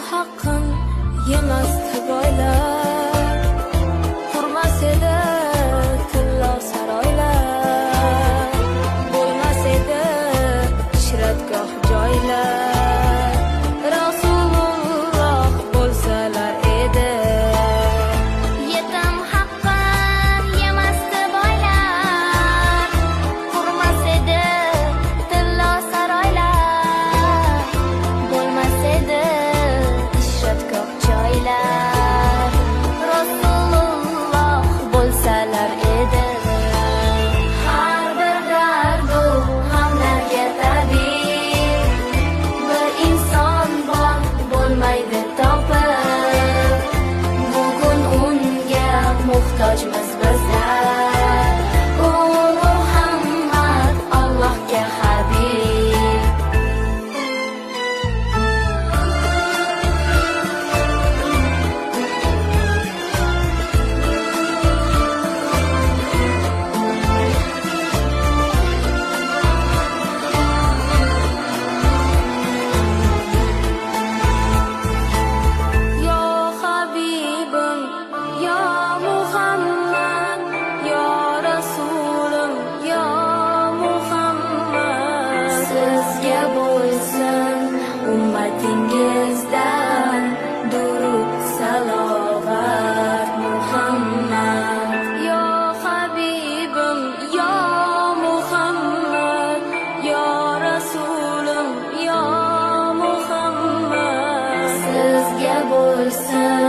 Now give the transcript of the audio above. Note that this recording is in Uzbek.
haqqin yemasdi boylar, qurmas edi tillo saroylar, bo'lmas edi ishratgoh joylar. Rasululloh bo'lsalar edi, yetim haqqin yemasdi boylar, qurmas edi tillo saroylar, bo'lmas edi ishratgoh joylar. Rasululloh bo'lsalar edi, har bir dardu g'amlarga tabib, bir inson bor bo'lmaydi topib. Bugun unga muhtojmiz bizlar, u Muhammad Allohga habib. yo Habibim, yo Muhammad, yo Rasulim, yo Muhammad. Sizga bo'lsin ummatingizdan durud salovat Muhammad. Yo Habibim, yo Muhammad, yo Rasulim, yo Muhammad. Sizga bo'lsin